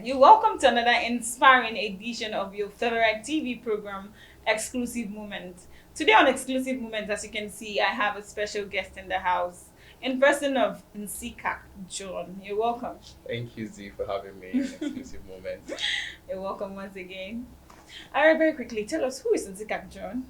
You're welcome to another inspiring edition of your favorite TV program, Exclusive Moment. Today on Exclusive Moment, as you can see, I have a special guest in the house, in person of NSIKAK John. You're welcome. Thank you, Z, for having me in Exclusive Moment. You're welcome once again. All right, very quickly, tell us, who is NSIKAK John?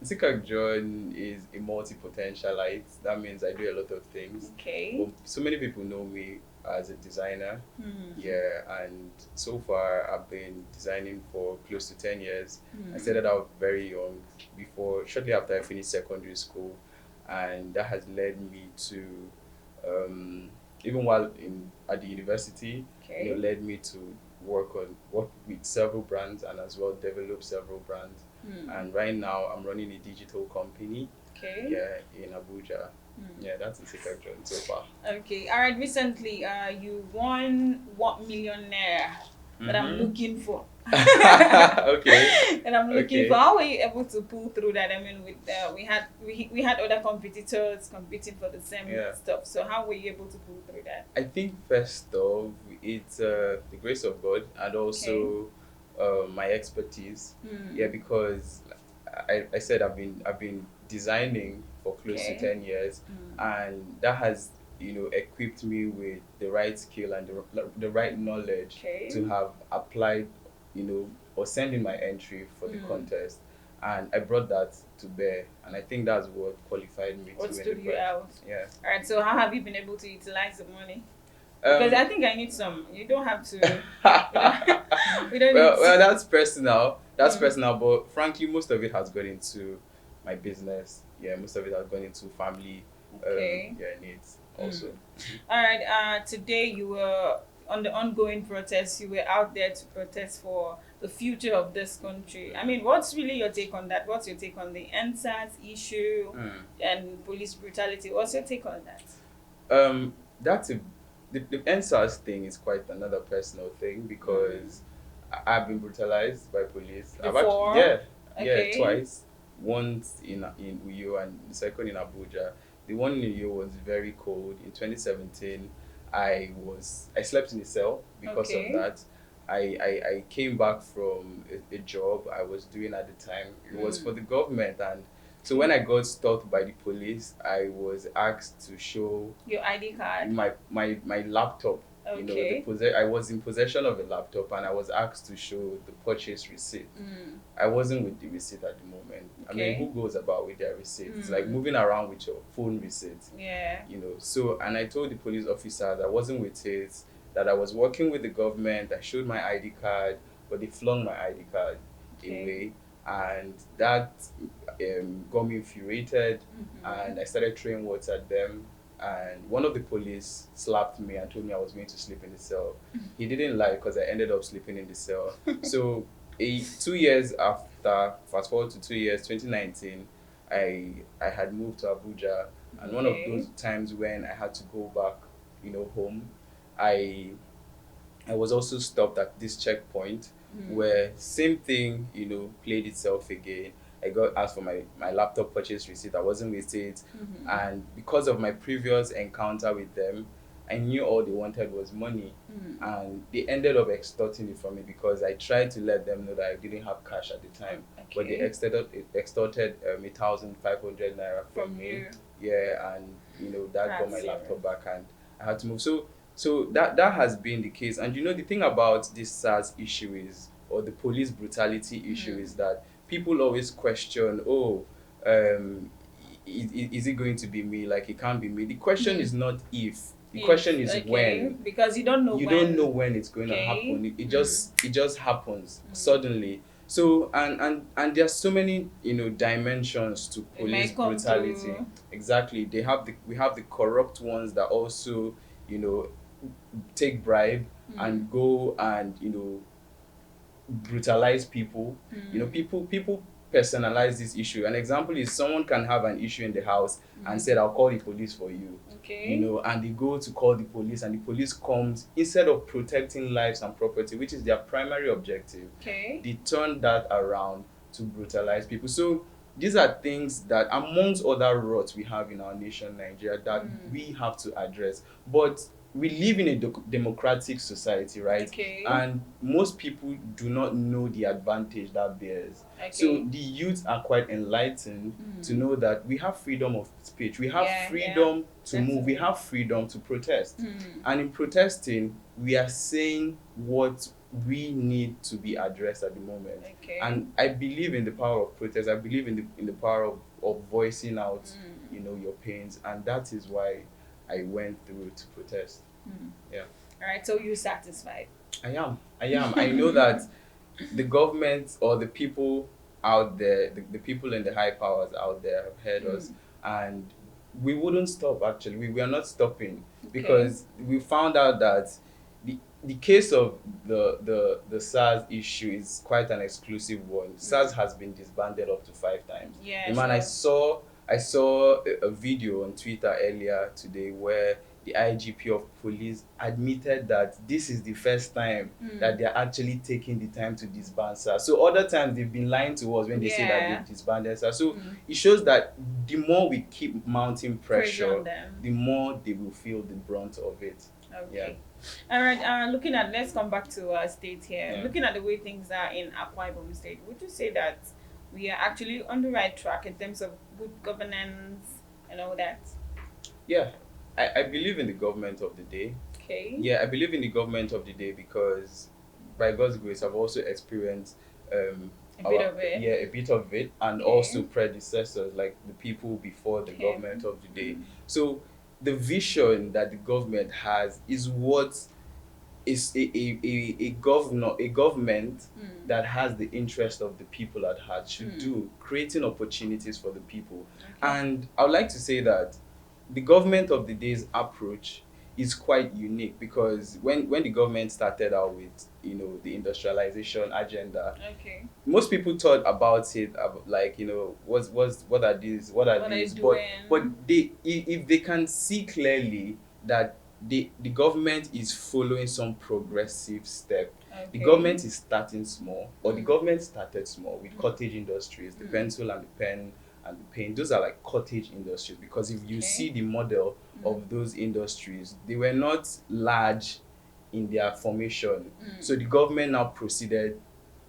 NSIKAK John is a multi-potentialite. That means I do a lot of things. Okay. Well, so many people know me as a designer. Hmm. Yeah, and so far I've been designing for close to 10 years. Hmm. I started out very young, shortly after I finished secondary school, and that has led me to, even while at the university, Okay. led me to work with several brands and as well develop several brands. Hmm. And right now I'm running a digital company, Okay. yeah, in Abuja. Hmm. Yeah, that's NSIKAK John so far. Okay. All right. Recently, you won 1 million naira that I'm looking for. Okay. And I'm looking Okay. for, how were you able to pull through that? I mean, with we had other competitors competing for the same Yeah. stuff. So how were you able to pull through that? I think first off, it's the grace of God and also my expertise. Hmm. Yeah, because I said I've been designing for close Okay. to 10 years, Hmm. and that has equipped me with the right skill and the right knowledge Okay. to have applied or send in my entry for the Mm. contest, and I brought that to bear, and I think that's what qualified me What to win stood the you prize. out? Yeah. All right. So how have you been able to utilize the money? Because I think I need some. You don't have to. We don't need well, that's personal. That's Mm. personal, but frankly, most of it has gone into my business. Yeah, most of it has gone into family. Okay. Needs also. All right. Today you were on the ongoing protest. You were out there to protest for the future of this country. I mean, what's really your take on that? What's your take on the NSAS issue and police brutality? What's your take on that? That's the NSAS thing is quite another personal thing because I've been brutalized by police. Before? Yeah, Okay. twice. Once in Uyo and the second in Abuja. The one in Uyo was very cold. In 2017, I slept in a cell because Okay. of that. I came back from a job I was doing at the time. It was for the government, and so when I got stopped by the police, I was asked to show Your ID card. my laptop. Okay. I was in possession of a laptop, and I was asked to show the purchase receipt. Mm. I wasn't with the receipt at the moment. I mean, Okay. who goes about with their receipt? It's like moving around with your phone receipt. Yeah. So, and I told the police officers I wasn't with it, that I was working with the government. I showed my ID card, but they flung my ID card Okay. away, and that got me infuriated, and I started throwing words at them. And one of the police slapped me and told me I was going to sleep in the cell. He didn't lie because I ended up sleeping in the cell. So 2 years after, fast forward to 2 years, 2019, I had moved to Abuja, and one of Okay. those times when I had to go back, home, I was also stopped at this checkpoint where same thing, played itself again. I got asked for my laptop purchase receipt. I wasn't with it. And because of my previous encounter with them, I knew all they wanted was money. And they ended up extorting it from me because I tried to let them know that I didn't have cash at the time. But they extorted 1,500 naira from me. you. Yeah, and that got my That's laptop back, and I had to move. So that has been the case. And the thing about this SARS issue or the police brutality issue is that people always question, is it going to be me? Like, it can't be me. The question is not if. The question is when. Because you don't know You when. don't know when it's going to happen. It just happens suddenly. So and there's so many dimensions to police brutality. Exactly. We have the corrupt ones that also take bribe and go and brutalize people. People personalize this issue. An example is someone can have an issue in the house and said, I'll call the police for you. Okay. And they go to call the police, and the police comes, instead of protecting lives and property, which is their primary objective, they turn that around to brutalize people. So these are things that, amongst other rots we have in our nation, Nigeria, that we have to address. But we live in a democratic society, right? Okay. And most people do not know the advantage that bears. Okay. So the youth are quite enlightened to know that we have freedom of speech, we have freedom to move, we have freedom to protest. And in protesting, we are saying what we need to be addressed at the moment. Okay. And I believe in the power of protest. I believe in the power of voicing out, your pains, and that is why I went through to protest. Yeah. All right. So you're satisfied? I am. I know that the government or the people out there, the people in the high powers out there have heard us, and we wouldn't stop. Actually, we are not stopping because we found out that the case of the SARS issue is quite an exclusive one. SARS has been disbanded up to 5 times. Yeah. Man, I saw a video on Twitter earlier today where the IGP of police admitted that this is the first time that they're actually taking the time to disband SARS. So other times they've been lying to us when they say that they've disbanded SARS. So it shows that the more we keep mounting pressure, the more they will feel the brunt of it. Okay. Yeah. All right. Let's come back to our state here. Yeah. Looking at the way things are in Ibom State, would you say that we are actually on the right track in terms of good governance and all that? Yeah, I believe in the government of the day. Okay. Yeah, I believe in the government of the day because by God's grace, I've also experienced a bit of it. Yeah, a bit of it, and also predecessors like the people before the government of the day. So the vision that the government has is what is a government that has the interest of the people at heart should do, creating opportunities for the people. And I would like to say that the government of the day's approach is quite unique because when the government started out with the industrialization agenda, most people thought about it like what are these but they if they can see clearly that the government is following some progressive step. The government is starting small, or the government started small with cottage industries, the pencil and the pen and the paint. Those are like cottage industries because if you see the model of those industries, they were not large in their formation. So the government now proceeded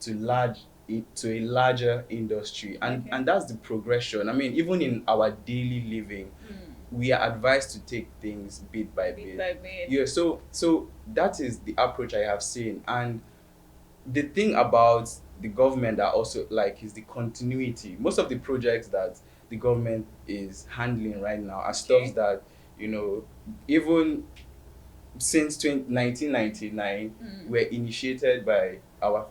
to a larger industry, and that's the progression. I mean, even in our daily living, we are advised to take things bit by bit. Yeah, so that is the approach I have seen. And the thing about the government that also like is the continuity. Most of the projects that the government is handling right now are stuff that even since 1999 were initiated by our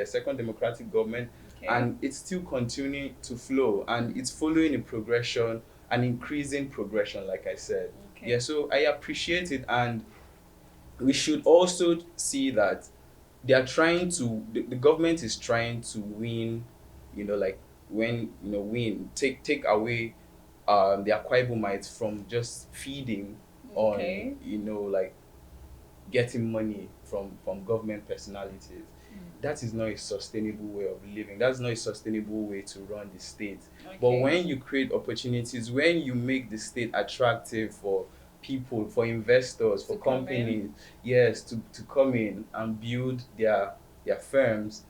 second democratic government, and it's still continuing to flow, and it's following a progression, an increasing progression, like I said. Yeah, so I appreciate it, and we should also see that they are trying to the government is trying to win, take away the Akwa Ibomites from just feeding on like getting money from government personalities. That is not a sustainable way of living. That's not a sustainable way to run the state. But when you create opportunities, when you make the state attractive for people, for investors, for companies, to come in and build their firms,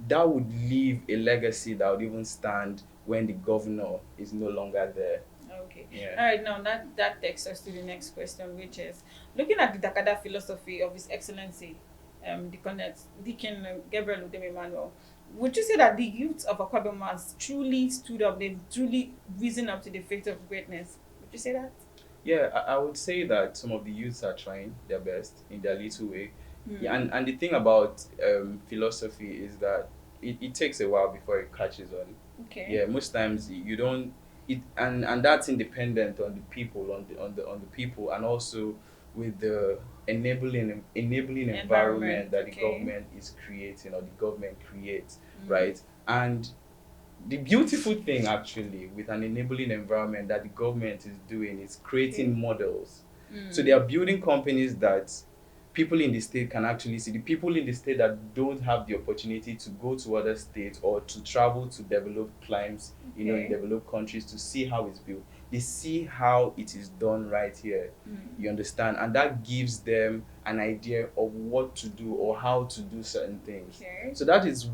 that would leave a legacy that would even stand when the governor is no longer there. All right, now that takes us to the next question, which is looking at the Dakada philosophy of His Excellency, Deacon Gabriel Udeme Emmanuel. Would you say that the youth of Akwa Ibom has truly stood up, they've truly risen up to the fate of greatness? Would you say that? Yeah, I would say that some of the youths are trying their best in their little way. Yeah, and the thing about philosophy is that it takes a while before it catches on. Yeah, most times you don't. And that's independent on the people, on the people, and also with the enabling environment that the government is creating, or the government creates, right? And the beautiful thing actually with an enabling environment that the government is doing is creating models. So they are building companies that people in the state can actually see. The people in the state that don't have the opportunity to go to other states or to travel to developed climes, in developed countries to see how it's built, they see how it is done right here. You understand? And that gives them an idea of what to do or how to do certain things. Okay. So that is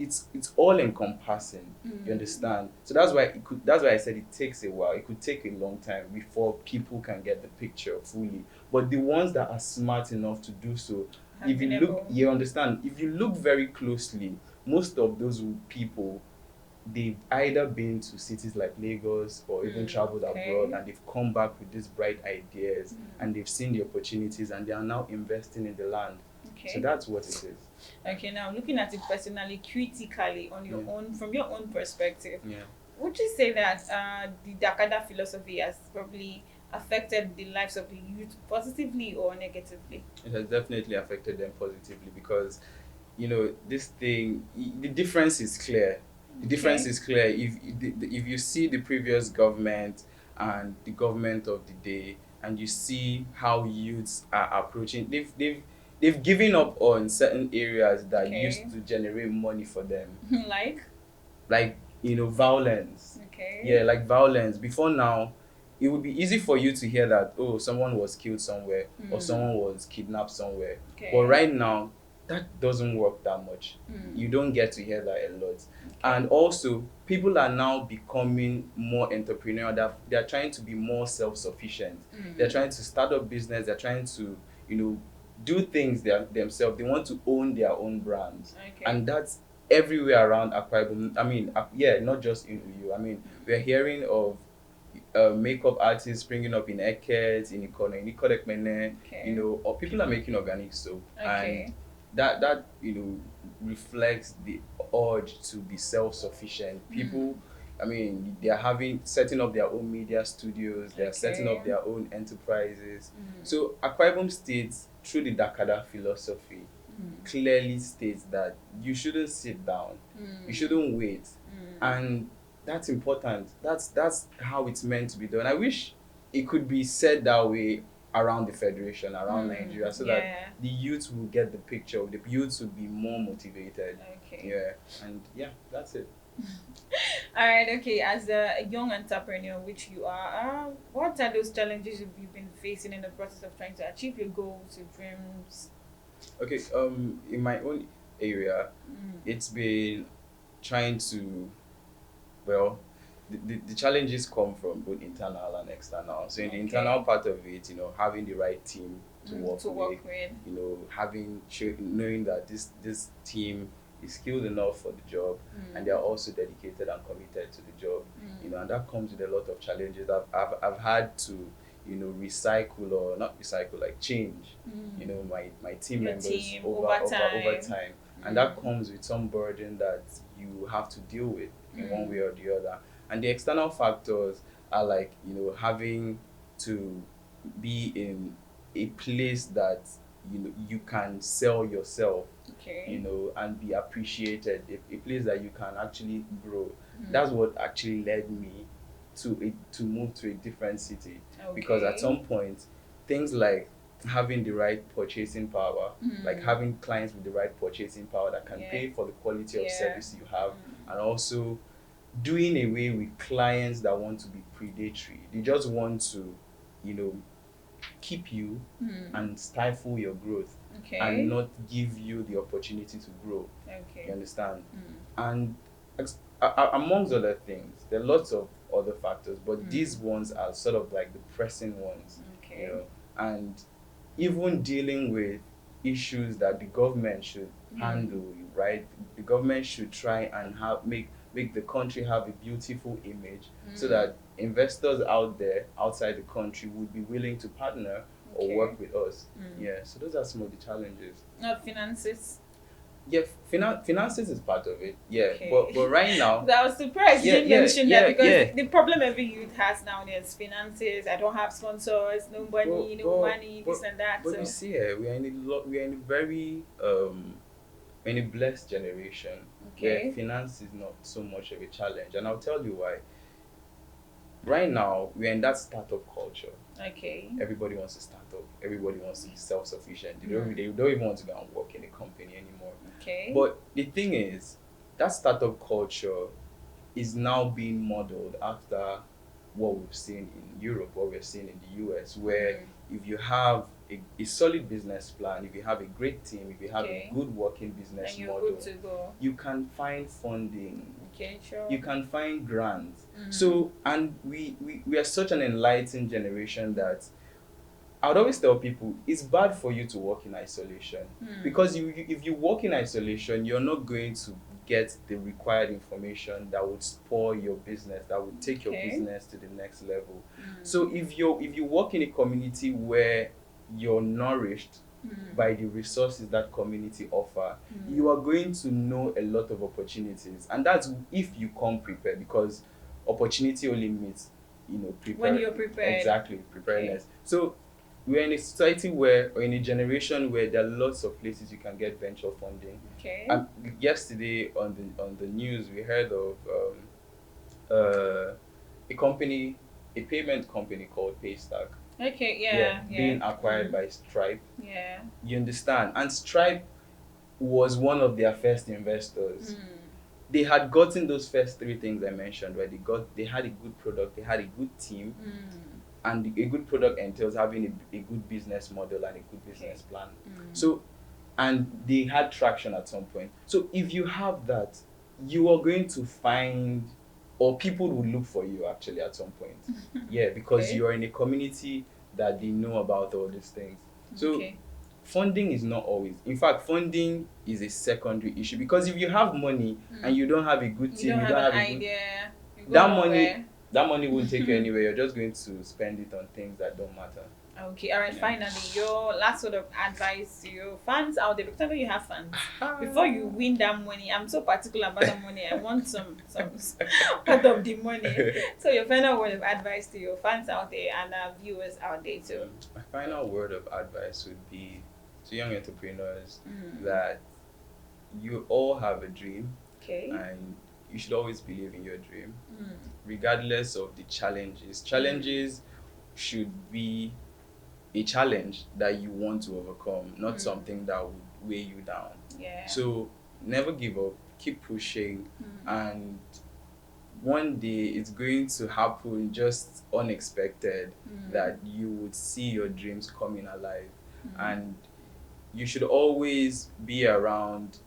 it's all encompassing. You understand? So that's why I said it takes a while. It could take a long time before people can get the picture fully. But the ones that are smart enough to do so, if you look, you understand, if you look very closely, most of those people, they've either been to cities like Lagos or even traveled abroad, and they've come back with these bright ideas, and they've seen the opportunities, and they are now investing in the land. Okay. So that's what it is. Okay, now looking at it personally, critically, on your own, from your own perspective, would you say that the Dakada philosophy has probably affected the lives of the youth positively or negatively? It has definitely affected them positively because, this thing, the difference is clear. The difference is clear. If you see the previous government and the government of the day, and you see how youths are approaching, they've given up on certain areas that used to generate money for them. like violence. Yeah, like violence. Before now, it would be easy for you to hear that, oh, someone was killed somewhere or someone was kidnapped somewhere. But right now, that doesn't work that much. You don't get to hear that a lot. And also, people are now becoming more entrepreneurial. They're trying to be more self-sufficient. They're trying to start up business. They're trying to, do things themselves. They want to own their own brands. And that's everywhere around Akwa Ibom. I mean, not just in Uyo. I mean, we're hearing of makeup artists springing up in Eket, in Ikono, in Ikodekmene, or people are making organic soap. And that reflects the urge to be self-sufficient. People, I mean, they are setting up their own media studios, they are setting up their own enterprises. So Akwa Ibom State, through the Dakada philosophy, clearly states that you shouldn't sit down, you shouldn't wait, and that's important. That's how it's meant to be done. I wish it could be said that way around the federation, around Nigeria, so that the youth will get the picture. The youth will be more motivated. That's it. All right. Okay. As a young entrepreneur, which you are, what are those challenges you've been facing in the process of trying to achieve your goals, your dreams? Okay. In my own area, it's been trying to, the challenges come from both internal and external. So in the internal part of it, having the right team to work with, knowing that this team is skilled enough for the job, and they are also dedicated and committed to the job. And that comes with a lot of challenges. I've had to recycle, or not recycle, like change my team members over time. And that comes with some burden that you have to deal with in one way or the other. And the external factors are like, having to be in a place that you can sell yourself, and be appreciated, a place that you can actually grow. That's what actually led me to move to a different city, because at some point, things like having the right purchasing power, like having clients with the right purchasing power that can pay for the quality of service you have, and also doing away with clients that want to be predatory. They just want to, keep you and stifle your growth, and not give you the opportunity to grow. You understand? And amongst other things, there are lots of other factors, but these ones are sort of like the pressing ones. And even dealing with issues that the government should handle, right? The government should try and make the country have a beautiful image, so that investors out there, outside the country, would be willing to partner or work with us. So those are some of the challenges. Finances. Finances is part of it. But right now, I was surprised you didn't mention that, because the problem every youth has now is finances. I don't have sponsors, no money, this and that. But you see, we are in a very in a blessed generation where finance is not so much of a challenge, and I'll tell you why. Right now, we're in that startup culture. Everybody wants to start up. Everybody wants to be self-sufficient. They don't even want to go and work in a company anymore. But the thing is, that startup culture is now being modeled after what we've seen in Europe, what we're seeing in the US, where if you have a solid business plan, if you have a great team, if you have a good working business and you're model, good to go. you can find funding. Okay, sure. You can find grants. So, and we are such an enlightened generation that I would always tell people it's bad for you to work in isolation, because if you work in isolation, you're not going to get the required information that would spoil your business, that would take your business to the next level. So if you work in a community where you're nourished by the resources that community offer, you are going to know a lot of opportunities, and that's if you come prepared, because opportunity only meets when you're prepared. Exactly, preparedness. So we're in a society where, or in a generation where there are lots of places you can get venture funding. And yesterday on the news, we heard of a payment company called Paystack. Being acquired by Stripe. You understand? And Stripe was one of their first investors. They had gotten those first three things I mentioned, where they had a good product, they had a good team, and a good product entails having a good business model and a good business plan. So, and they had traction at some point. So if you have that, you are going to find, or people will look for you actually at some point. Because you are in a community that they know about all these things. So funding is not always, in fact, funding is a secondary issue, because if you have money and you don't have a good team, you don't have a good idea, that money won't take you anywhere. You're just going to spend it on things that don't matter. Okay, all right. Finally, your last sort of advice to your fans out there, because I know you have fans. Before you win that money, I'm so particular about the money. I want some part of the money. So your final word of advice to your fans out there and our viewers out there too. My final word of advice would be to young entrepreneurs that you all have a dream, and you should always believe in your dream, regardless of the challenges. Challenges should be a challenge that you want to overcome, not something that would weigh you down. So never give up, keep pushing, and one day it's going to happen just unexpected, that you would see your dreams coming alive. And you should always be around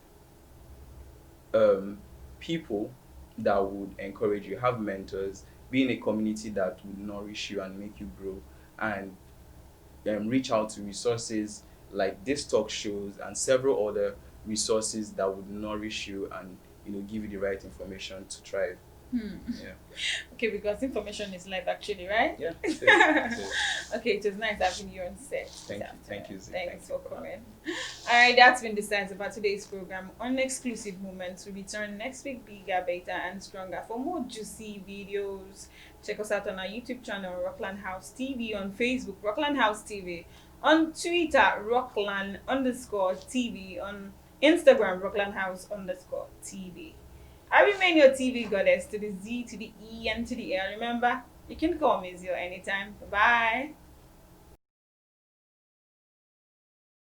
people that would encourage you, have mentors, be in a community that would nourish you and make you grow, and reach out to resources like this talk shows and several other resources that would nourish you and give you the right information to thrive. Okay, because information is life actually, right? Yeah. Okay, it was nice having you on set. Thank you. Thanks for coming. Alright, that's been the science about today's program. On exclusive moments, we'll return next week bigger, better, and stronger. For more juicy videos, check us out on our YouTube channel, Rockland House TV, on Facebook, Rockland House TV, on Twitter, Rockland_TV, on Instagram, Rockland House_TV. I remain your TV goddess, to the Z, to the E, and to the L. Remember, you can call me Zio anytime. Bye.